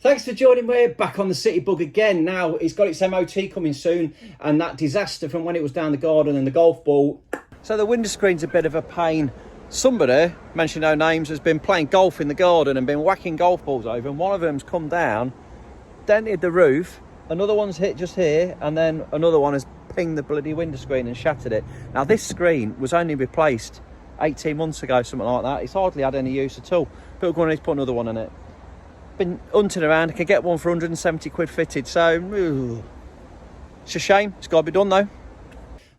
Thanks for joining me back on the CityBug again. Now, it's got its MOT coming soon, and that disaster from when it was down the garden and the golf ball. So the windscreen's a bit of a pain. Somebody, mention no names, has been playing golf in the garden and been whacking golf balls over, and one of them's come down, dented the roof, another one's hit just here, and then another one has pinged the bloody windscreen and shattered it. Now, this screen was only replaced 18 months ago, something like that. It's hardly had any use at all. People are going to need to put another one on it. Been hunting around, I can get one for 170 quid fitted, so it's a shame. It's got to be done though.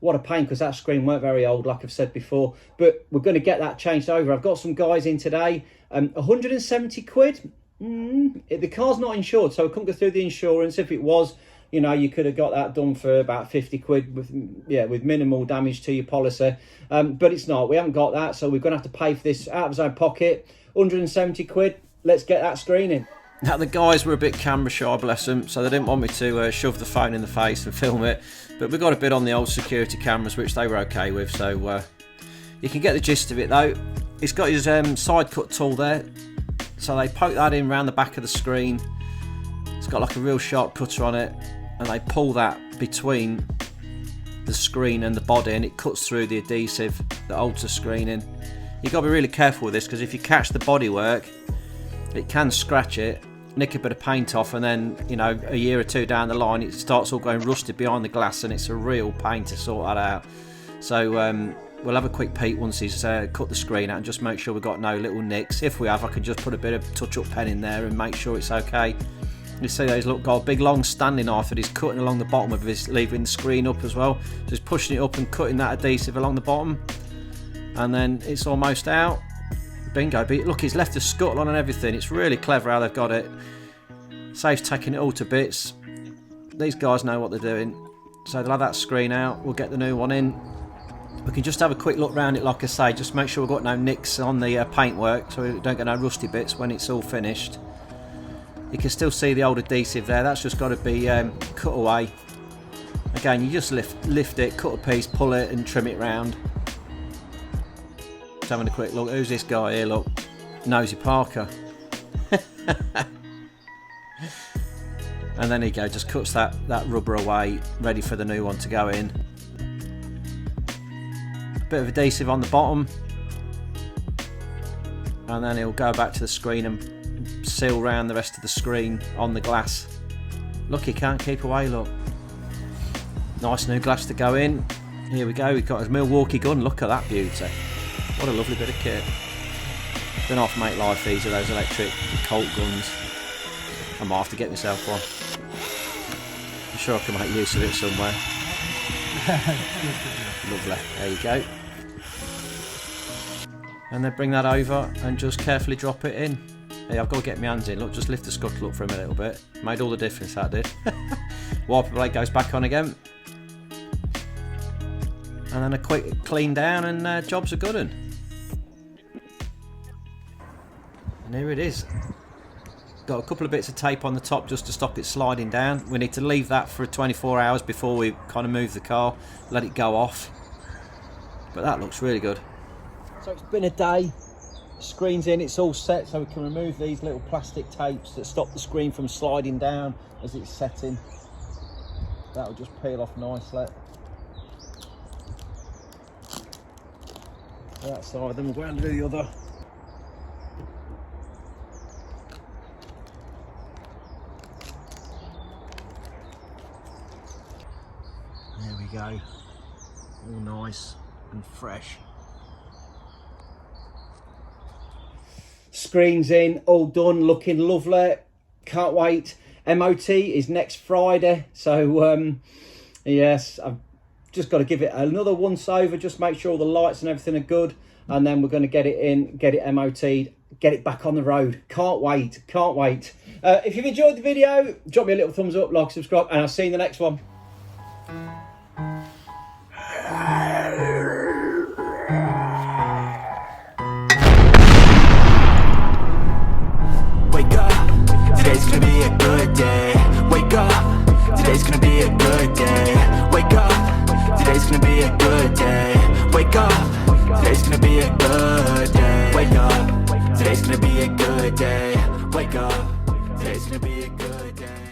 What a pain, because that screen weren't very old, like I've said before, but we're going to get that changed over. I've got some guys in today. 170 quid. The car's not insured, so it couldn't go through the insurance. If it was, you know, you could have got that done for about 50 quid with minimal damage to your policy, but it's not. We haven't got that, so we're going to have to pay for this out of his own pocket. 170 quid. Let's get that screen in. Now, the guys were a bit camera shy, bless them, so they didn't want me to shove the phone in the face and film it, but we got a bit on the old security cameras, which they were okay with, so you can get the gist of it though. It's got his side cut tool there, so they poke that in round the back of the screen. It's got like a real sharp cutter on it, and they pull that between the screen and the body, and it cuts through the adhesive that holds the screen in. You've got to be really careful with this, because if you catch the bodywork, it can scratch it, nick a bit of paint off, and then, you know, a year or two down the line it starts all going rusted behind the glass, and it's a real pain to sort that out. So we'll have a quick peek once he's cut the screen out and just make sure we've got no little nicks. If we have, I can just put a bit of touch-up pen in there and make sure it's okay. You see those, look, got a big long standing knife that he's cutting along the bottom of his, leaving the screen up as well. Just pushing it up and cutting that adhesive along the bottom, and then it's almost out. Bingo. But look, he's left the scuttle on and everything. It's really clever how they've got it. Saves taking it all to bits. These guys know what they're doing. So they'll have that screen out. We'll get the new one in. We can just have a quick look round it, like I say. Just make sure we've got no nicks on the paintwork, so we don't get no rusty bits when it's all finished. You can still see the old adhesive there. That's just got to be cut away. Again, you just lift it, cut a piece, pull it and trim it round. Having a quick look. Who's this guy here? Look, Nosy Parker. And then he just cuts that rubber away, ready for the new one to go in. Bit of adhesive on the bottom, and then he'll go back to the screen and seal round the rest of the screen on the glass. Look, he can't keep away. Look, nice new glass to go in. Here we go. We've got his Milwaukee gun. Look at that beauty. What a lovely bit of kit. Don't have to make life easy, those electric Colt guns. I might have to get myself one. I'm sure I can make use of it somewhere. Lovely. There you go. And then bring that over and just carefully drop it in. Hey, I've got to get my hands in. Look, just lift the scuttle up for him a little bit. Made all the difference, that did. Wiper blade goes back on again. And then a quick clean down, and job's a good one. And here it is. Got a couple of bits of tape on the top just to stop it sliding down. We need to leave that for 24 hours before we kind of move the car, let it go off. But that looks really good. So it's been a day. The screen's in, it's all set, so we can remove these little plastic tapes that stop the screen from sliding down as it's setting. That'll just peel off nicely. That side, then we'll go and do the other. There we go, all nice and fresh. Screen's in, all done, looking lovely. Can't wait. MOT is next Friday, so yes, I've just got to give it another once over, just make sure all the lights and everything are good, and then we're going to get it in, get it MOT'd, get it back on the road. Can't wait, can't wait. If you've enjoyed the video, drop me a little thumbs up, like, subscribe, and I'll see you in the next one. Wake up, today's gonna be a good day. Wake up, today's gonna be a good day. Wake up, today's gonna be a good day. Wake up, today's gonna be a good day. Wake up, today's gonna be a good day. Wake up. Today's gonna be a good day.